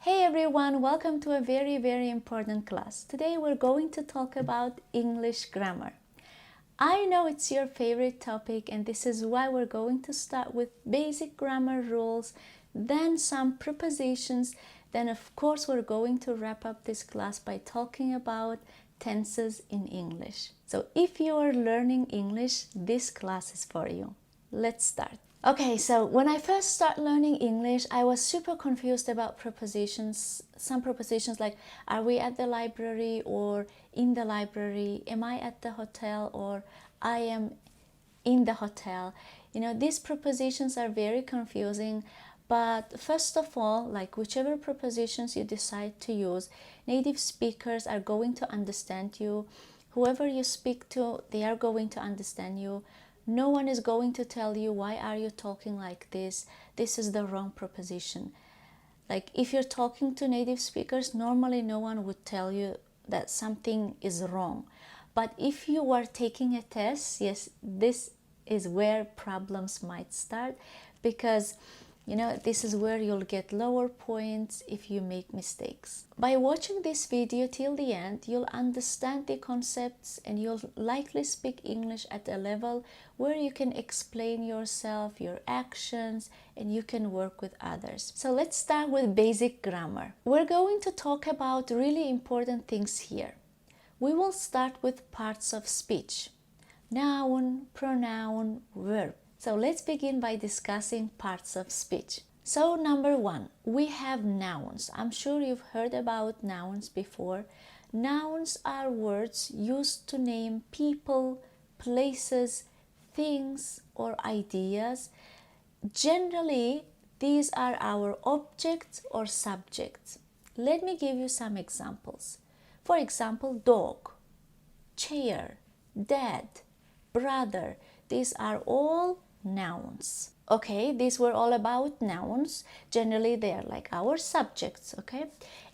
Hey everyone, welcome to a very important class. Today we're going to talk about English grammar. I know it's your favorite topic and this is why we're going to start with basic grammar rules, then some prepositions, then of course we're going to wrap up this class by talking about tenses in English. So if you are learning English, this class is for you. Let's start. Okay, so when I first started learning English, I was super confused about prepositions. Some prepositions like, are we at the library or in the library? Am I at the hotel or I am in the hotel? You know, these prepositions are very confusing. But first of all, like whichever prepositions you decide to use, native speakers are going to understand you. Whoever you speak to, they are going to understand you. No one is going to tell you, why are you talking like this? This is the wrong preposition. Like if you're talking to native speakers, normally no one would tell you that something is wrong. But if you are taking a test, yes, this is where problems might start, because you know, this is where you'll get lower points if you make mistakes. By watching this video till the end, you'll understand the concepts and you'll likely speak English at a level where you can explain yourself, your actions, and you can work with others. So let's start with basic grammar. We're going to talk about really important things here. We will start with parts of speech: noun, pronoun, verb. So let's begin by discussing parts of speech. So number one, we have nouns. I'm sure you've heard about nouns before. Nouns are words used to name people, places, things, or ideas. Generally, these are our objects or subjects. Let me give you some examples. For example, dog, chair, dad, brother. These are all nouns. Okay, these were all about nouns. Generally, they are like our subjects, okay?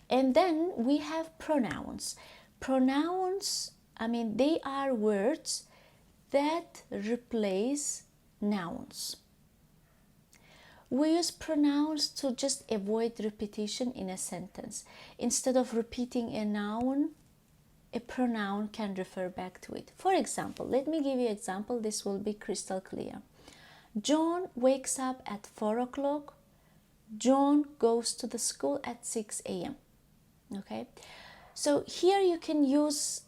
And then we have pronouns. Pronouns, they are words that replace nouns. We use pronouns to just avoid repetition in a sentence. Instead of repeating a noun, a pronoun can refer back to it. For example, let me give you an example. This will be crystal clear. John wakes up at 4 o'clock. John goes to the school at 6 a.m. Okay, so here you can use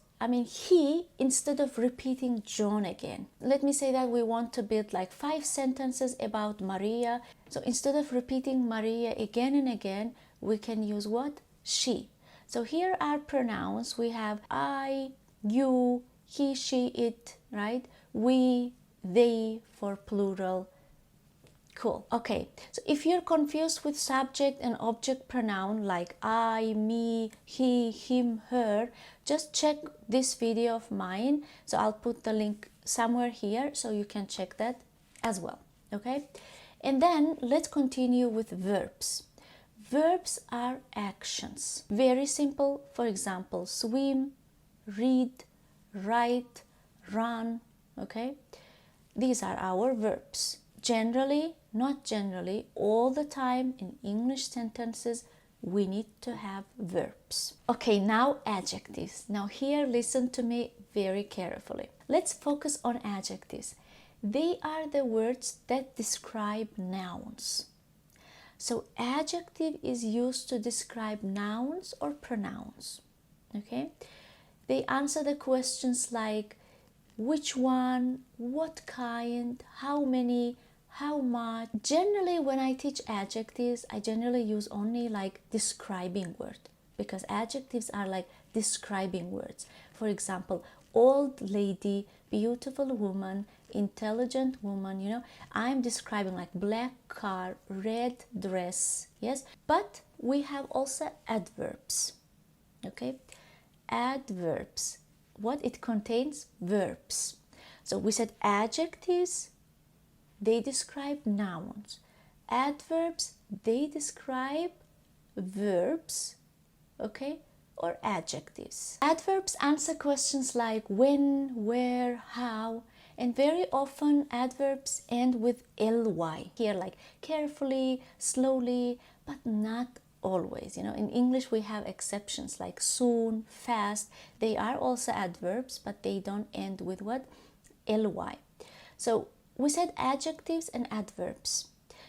he instead of repeating John again. Let me say that we want to build like 5 sentences about Maria. So instead of repeating Maria again and again, we can use what? She. So here are pronouns. We have I, you, he, she, it, right? We, they for plural. Cool. Okay, so if you're confused with subject and object pronoun like I, me, he, him, her, just check this video of mine. So I'll put the link somewhere here so you can check that as well. Okay, and then let's continue with verbs. Verbs are actions. Very simple. For example, swim, read, write, run. Okay, these are our verbs. Generally, not generally, all the time in English sentences, we need to have verbs. Okay, now adjectives. Now here, listen to me very carefully. Let's focus on adjectives. They are the words that describe nouns. So adjective is used to describe nouns or pronouns. Okay, they answer the questions like which one, what kind, how many, how much. Generally, when I teach adjectives, I generally use only like describing word, because adjectives are like describing words. For example, old lady, beautiful woman, intelligent woman, you know, I'm describing like black car, red dress, yes? But we have also adverbs, okay? Adverbs, what it contains? Verbs. So we said adjectives, they describe nouns. Adverbs, they describe verbs, okay, or adjectives. Adverbs answer questions like when, where, how, and very often adverbs end with ly. Here like carefully, slowly, but not always. You know, in English we have exceptions like soon, fast. They are also adverbs, but they don't end with what? ly. So we said adjectives and adverbs.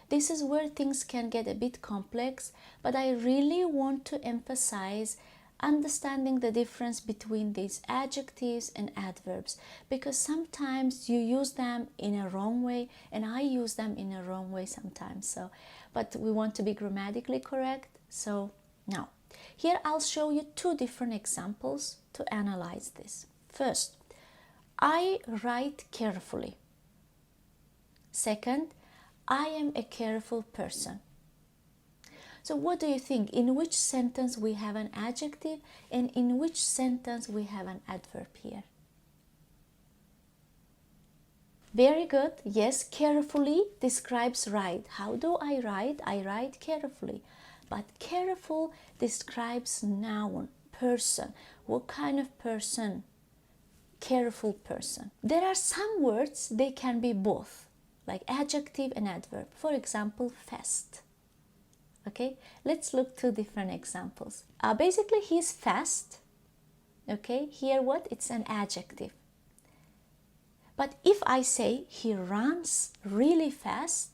This is where things can get a bit complex, but I really want to emphasize understanding the difference between these adjectives and adverbs, because sometimes you use them in a wrong way and I use them in a wrong way sometimes. So, but we want to be grammatically correct. So now, here I'll show you two different examples to analyze this. First, I write carefully. Second, I am a careful person. So what do you think? In which sentence we have an adjective and in which sentence we have an adverb here? Very good. Yes, carefully describes right. How do I write? I write carefully. But careful describes noun, person. What kind of person? Careful person. There are some words, they can be both, like adjective and adverb. For example, fast. Okay, let's look two different examples. Basically, he's fast. Okay, here what? It's an adjective. But if I say he runs really fast,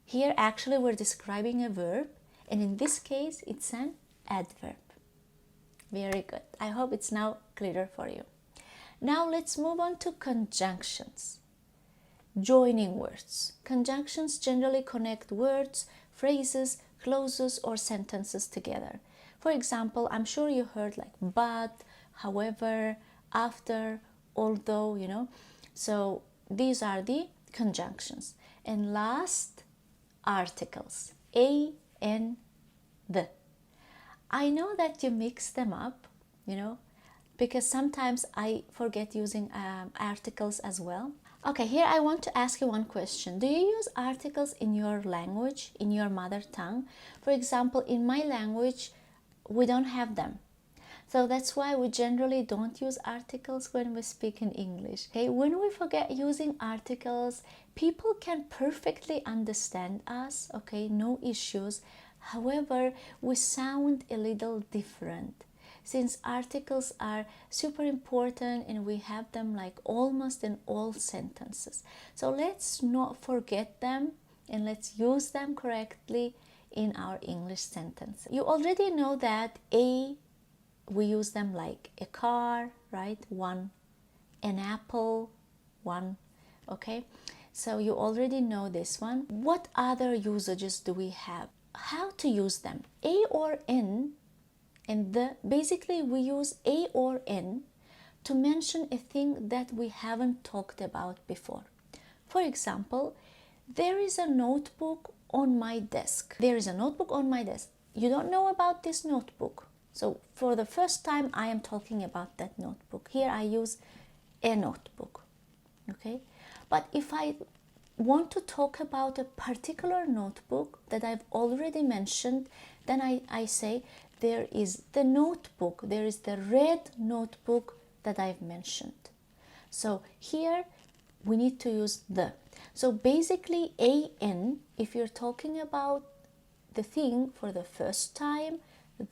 here actually we're describing a verb, and in this case it's an adverb. Very good. I hope it's now clearer for you. Now let's move on to conjunctions. Joining words. Conjunctions generally connect words, phrases, clauses, or sentences together. For example, I'm sure you heard like but, however, after, although, you know. So these are the conjunctions. And last, articles. A and the. I know that you mix them up, you know, because sometimes I forget using articles as well. Okay, here I want to ask you one question. Do you use articles in your language, in your mother tongue? For example, in my language, we don't have them. So that's why we generally don't use articles when we speak in English. Okay, when we forget using articles, people can perfectly understand us, okay, no issues. However, we sound a little different. Since articles are super important and we have them like almost in all sentences. So let's not forget them and let's use them correctly in our English sentence. You already know that we use them like a car, right? One. An apple, one. Okay, so you already know this one. What other usages do we have? How to use them? A or N and the, basically we use A or N to mention a thing that we haven't talked about before. For example, there is a notebook on my desk. There is a notebook on my desk. You don't know about this notebook. So for the first time I am talking about that notebook. Here I use a notebook. Okay? But if I want to talk about a particular notebook that I've already mentioned, then I say there is the notebook, there is the red notebook that I've mentioned. So here we need to use the. So basically AN, if you're talking about the thing for the first time,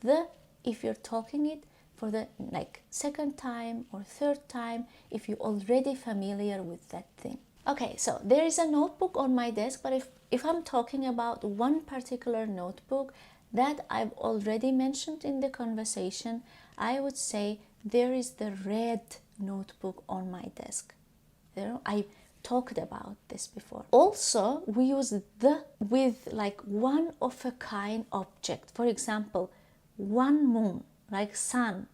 the if you're talking it for the like second time or third time, if you're already familiar with that thing. Okay, so there is a notebook on my desk, but if I'm talking about one particular notebook that I've already mentioned in the conversation, I would say there is the red notebook on my desk. You know, I talked about this before. Also, we use the with like one of a kind object. For example, one moon, like sun,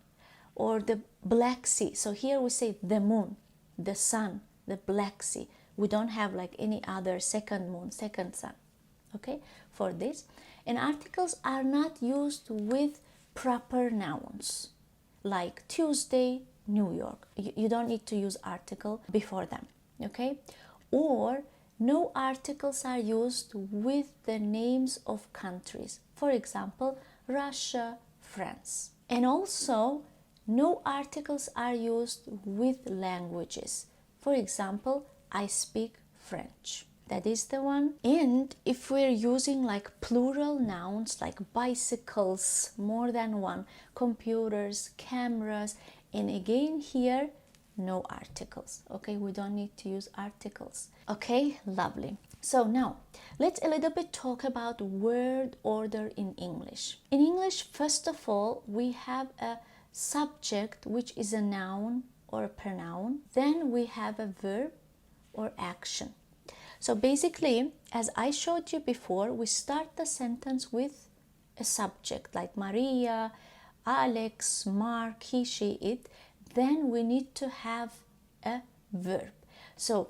or the Black Sea. So here we say the moon, the sun, the Black Sea. We don't have like any other second moon, second sun, okay, for this. And articles are not used with proper nouns, like Tuesday, New York. You don't need to use article before them, okay? Or no articles are used with the names of countries. For example, Russia, France. And also, no articles are used with languages. For example, I speak French. that is the one. And if we're using like plural nouns like bicycles, more than one, computers, cameras, and again here, no articles. Okay, we don't need to use articles. Okay, lovely. So now let's a little bit talk about word order in English. In English, first of all, we have a subject, which is a noun or a pronoun. Then we have a verb or action. So basically, as I showed you before, we start the sentence with a subject like Maria, Alex, Mark, he, she, it. Then we need to have a verb. So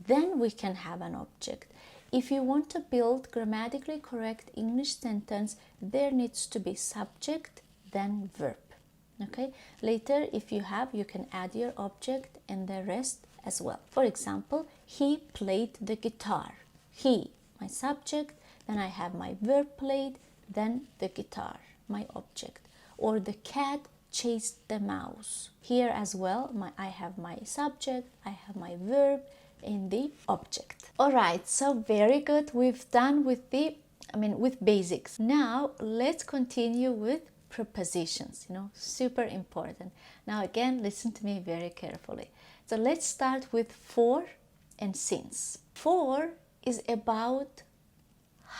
then we can have an object. If you want to build grammatically correct English sentence, there needs to be subject, then verb. Okay, later if you have, you can add your object and the rest as well. For example, he played the guitar. He, my subject, then I have my verb played, then the guitar, my object. Or the cat chased the mouse. Here as well, I have my subject, I have my verb and the object. All right, so very good. We've done with with basics. Now let's continue with prepositions, super important. Now again, listen to me very carefully. So let's start with for and since. For is about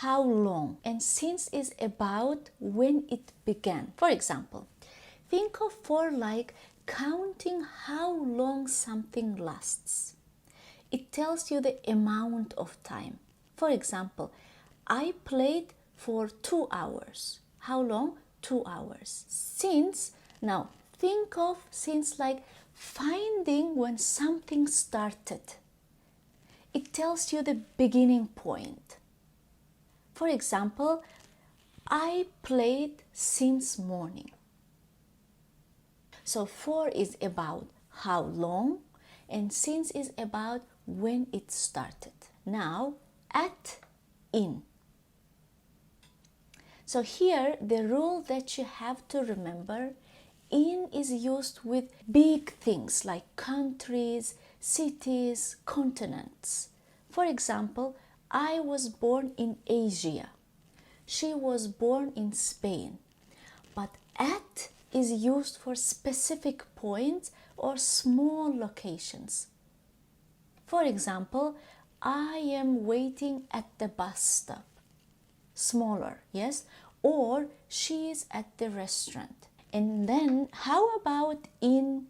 how long, and since is about when it began. For example, think of for like counting how long something lasts. It tells you the amount of time. For example, I played for 2 hours. How long? 2 hours. Since, now think of since like finding when something started. It tells you the beginning point. For example, I played since morning. So for is about how long and since is about when it started. Now at, in. So here the rule that you have to remember, in is used with big things like countries, cities, continents. For example, I was born in Asia. She was born in Spain. But at is used for specific points or small locations. For example, I am waiting at the bus stop. Smaller, yes? Or she is at the restaurant. And then how about in,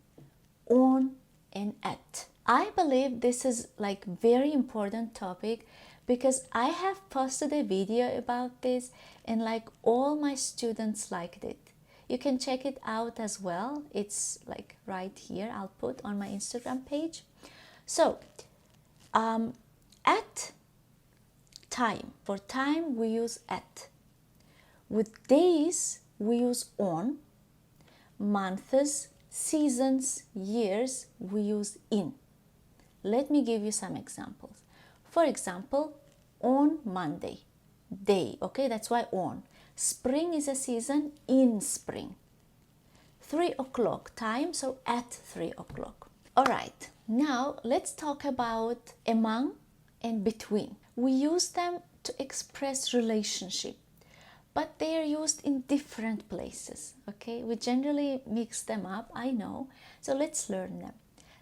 on, and at? I believe this is like very important topic because I have posted a video about this and like all my students liked it. You can check it out as well. It's like right here. I'll put on my Instagram page. So, at, time. For time, we use at. With days, we use on. Months, seasons, years, we use in. Let me give you some examples. For example, on Monday, day, okay, that's why on. Spring is a season, in spring. 3 o'clock time, so at 3 o'clock. All right, now let's talk about among and between. We use them to express relationship, but they are used in different places, okay? We generally mix them up, I know, so let's learn them.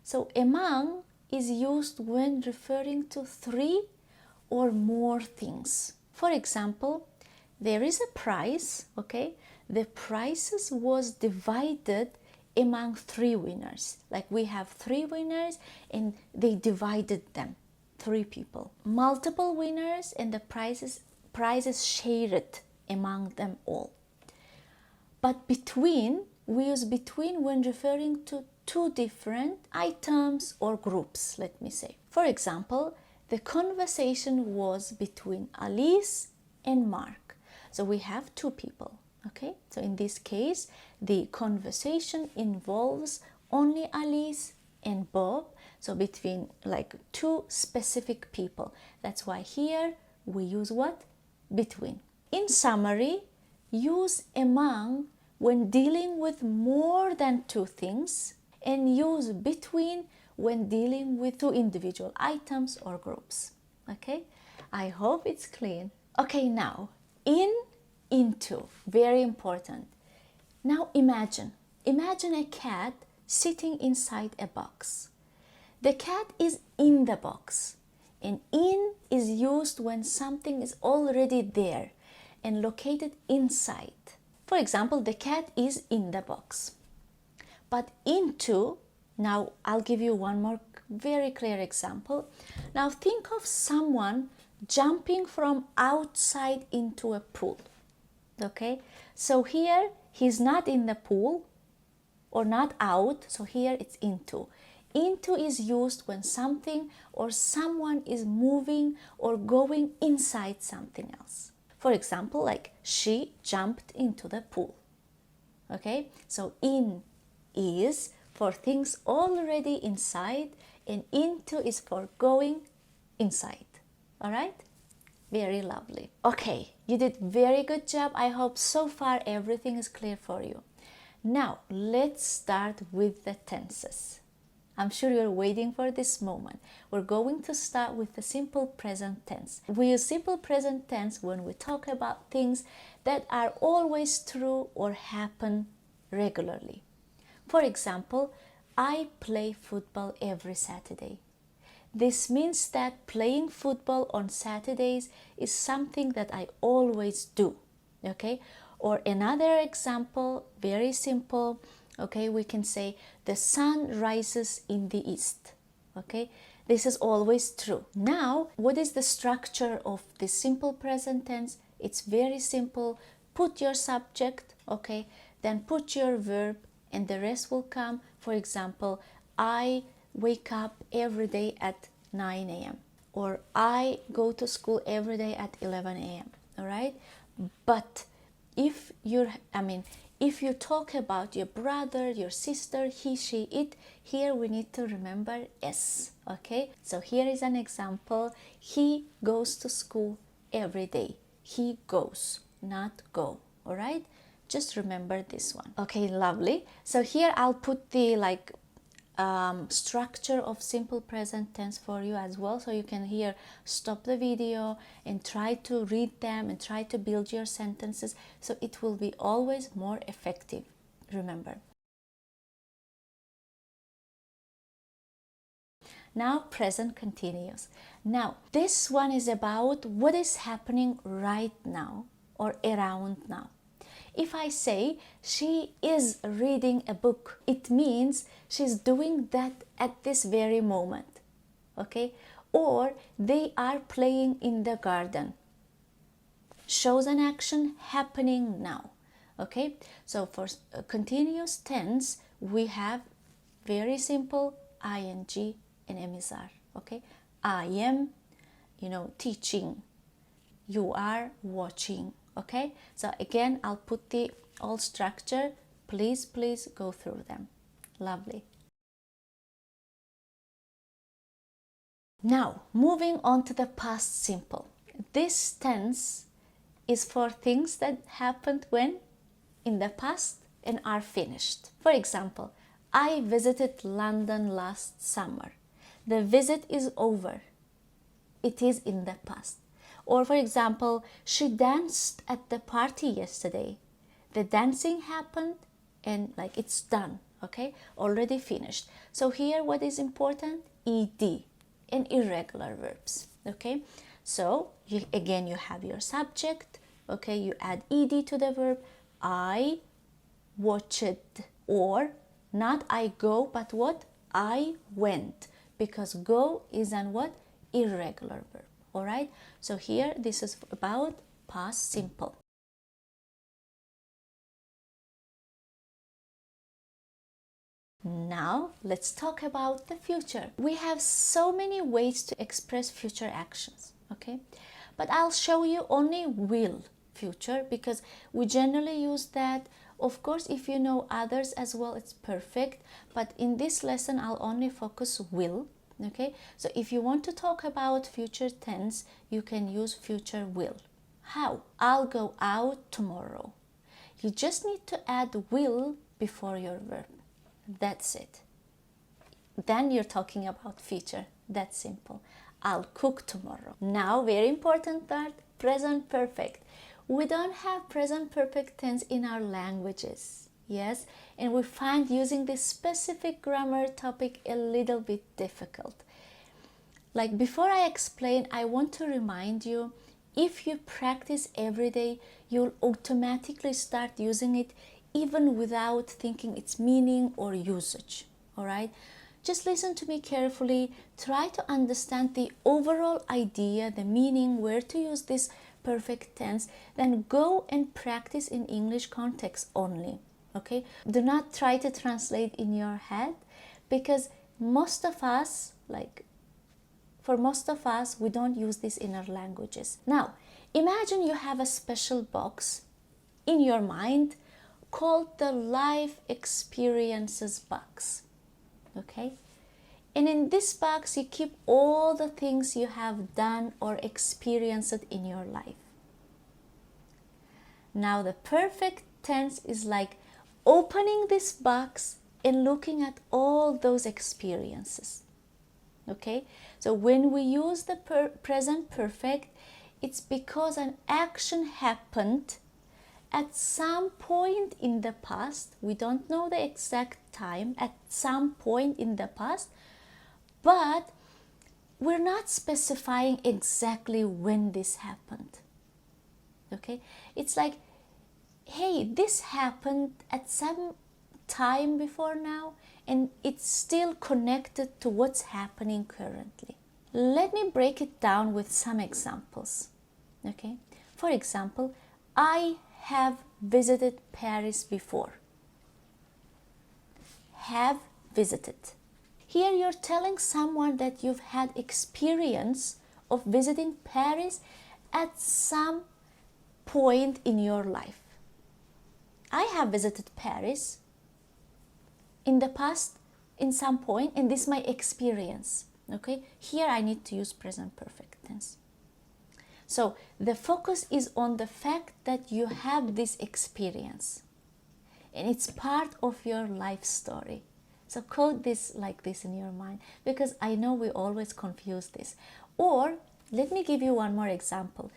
So among is used when referring to 3 or more things. For example, there is a prize, okay? The prizes was divided among 3 winners. Like we have 3 winners and they divided them, 3 people. Multiple winners and the prizes shared among them all. But between, we use between when referring to 2 different items or groups, let me say. For example, the conversation was between Alice and Mark. So we have 2 people, okay? So in this case, the conversation involves only Alice and Bob. So between like 2 specific people. That's why here we use what? Between. In summary, use among when dealing with more than 2 things and use between when dealing with 2 individual items or groups. Okay? I hope it's clean. Okay, now in, into, very important. Now imagine a cat sitting inside a box. The cat is in the box, and in is used when something is already there and located inside. For example, the cat is in the box. But into, now I'll give you one more very clear example. Now think of someone jumping from outside into a pool. Okay, so here he's not in the pool or not out, so here it's into. Into is used when something or someone is moving or going inside something else. For example, like she jumped into the pool. Okay, so in is for things already inside, and into is for going inside. All right, very lovely. Okay, you did very good job. I hope so far everything is clear for you. Now let's start with the tenses. I'm sure you're waiting for this moment. We're going to start with the simple present tense. We use simple present tense when we talk about things that are always true or happen regularly. For example, I play football every Saturday. This means that playing football on Saturdays is something that I always do. Okay? Or another example, very simple. Okay, we can say the sun rises in the east. Okay, this is always true. Now, what is the structure of this simple present tense? It's very simple. Put your subject, okay, then put your verb, and the rest will come. For example, I wake up every day at 9 a.m. or I go to school every day at 11 a.m. All right, but if you talk about your brother, your sister, he, she, it, here we need to remember S. Okay, so here is an example. He goes to school every day. He goes, not go. All right, just remember this one. Okay, lovely. So here I'll put the structure of simple present tense for you as well, so you can here stop the video and try to read them and try to build your sentences, so it will be always more effective. Remember. Now present continuous. Now this one is about what is happening right now or around now. If I say she is reading a book, it means she's doing that at this very moment. Okay? Or they are playing in the garden. Shows an action happening now. Okay? So for continuous tense, we have very simple ing and MSR. Okay? I am, teaching. You are watching. Okay, so again I'll put the all structure. Please go through them. Lovely. Now moving on to the past simple. This tense is for things that happened when in the past and are finished. For example, I visited London last summer. The visit is over. It is in the past. Or for example, she danced at the party yesterday. The dancing happened and it's done, okay? Already finished. So here what is important? ED and irregular verbs, okay? So you have your subject, okay? You add ED to the verb. I watched, or not I go, but what? I went, because go is an what? Irregular verb. All right, so here this is about past simple. Now let's talk about the future. We have so many ways to express future actions, okay? But I'll show you only will future because we generally use that. Of course, if you know others as well, it's perfect. But in this lesson, I'll only focus will. Okay, so if you want to talk about future tense, you can use future will. How? I'll go out tomorrow. You just need to add will before your verb. That's it. Then you're talking about future. That's simple. I'll cook tomorrow. Now, very important part, present perfect. We don't have present perfect tense in our languages. Yes, and we find using this specific grammar topic a little bit difficult. Like before I explain, I want to remind you, if you practice every day, you'll automatically start using it even without thinking its meaning or usage. All right? Just listen to me carefully. Try to understand the overall idea, the meaning, where to use this perfect tense. Then go and practice in English context only. Okay? Do not try to translate in your head, because most of us, we don't use this in our languages. Now, imagine you have a special box in your mind called the life experiences box. Okay? And in this box, you keep all the things you have done or experienced in your life. Now, the perfect tense is like opening this box and looking at all those experiences. Okay, so when we use the present perfect, it's because an action happened at some point in the past. We don't know the exact time, at some point in the past, but we're not specifying exactly when this happened. Okay, it's like, hey, this happened at some time before now, and it's still connected to what's happening currently. Let me break it down with some examples. Okay, for example, I have visited Paris before. Have visited. Here you're telling someone that you've had experience of visiting Paris at some point in your life. I have visited Paris in the past, in some point, and this is my experience. Okay, here I need to use present perfect tense. So the focus is on the fact that you have this experience and it's part of your life story. So code this like this in your mind, because I know we always confuse this. Or let me give you one more example.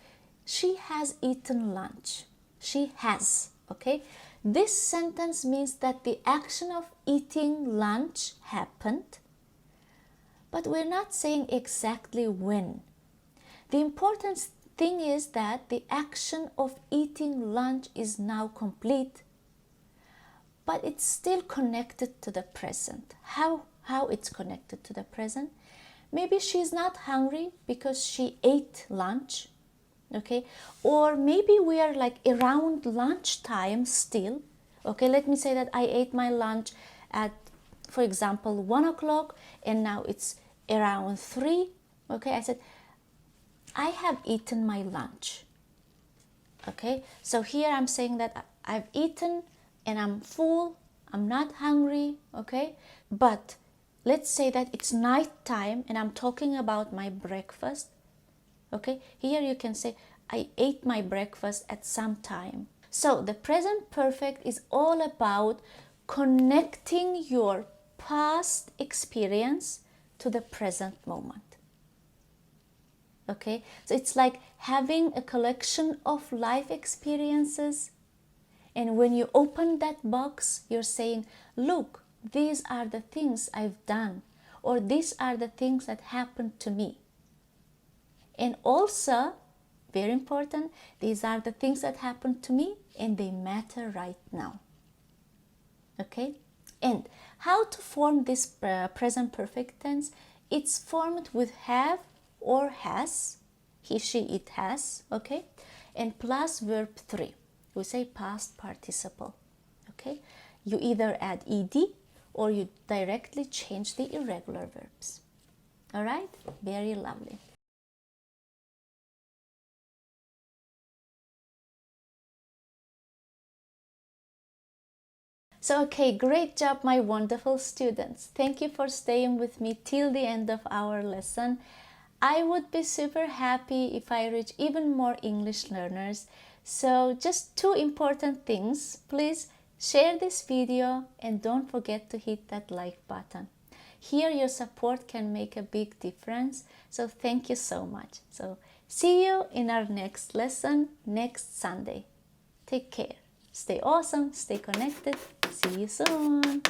She has eaten lunch. She has. Okay, this sentence means that the action of eating lunch happened, but we're not saying exactly when. The important thing is that the action of eating lunch is now complete, but it's still connected to the present. How it's connected to the present? Maybe she's not hungry because she ate lunch. Okay, or maybe we are like around lunchtime still. Okay, let me say that I ate my lunch at, for example, 1 o'clock, and now it's around 3. Okay, I said I have eaten my lunch. Okay, so here I'm saying that I've eaten and I'm full, I'm not hungry. Okay, but let's say that it's night time and I'm talking about my breakfast. Okay, here you can say I ate my breakfast at some time. So the present perfect is all about connecting your past experience to the present moment. Okay, so it's like having a collection of life experiences, and when you open that box, you're saying, look, these are the things I've done, or these are the things that happened to me. And also, very important, these are the things that happened to me and they matter right now. Okay, and how to form this present perfect tense? It's formed with have or has, he, she, it has. Okay, and plus verb 3. We say past participle. Okay, you either add ed or you directly change the irregular verbs. All right, very lovely. So, okay, great job, my wonderful students. Thank you for staying with me till the end of our lesson. I would be super happy if I reach even more English learners. So, just 2 important things. Please share this video and don't forget to hit that like button. Here, your support can make a big difference. So thank you so much. So see you in our next lesson next Sunday. Take care. Stay awesome. Stay connected. See you soon.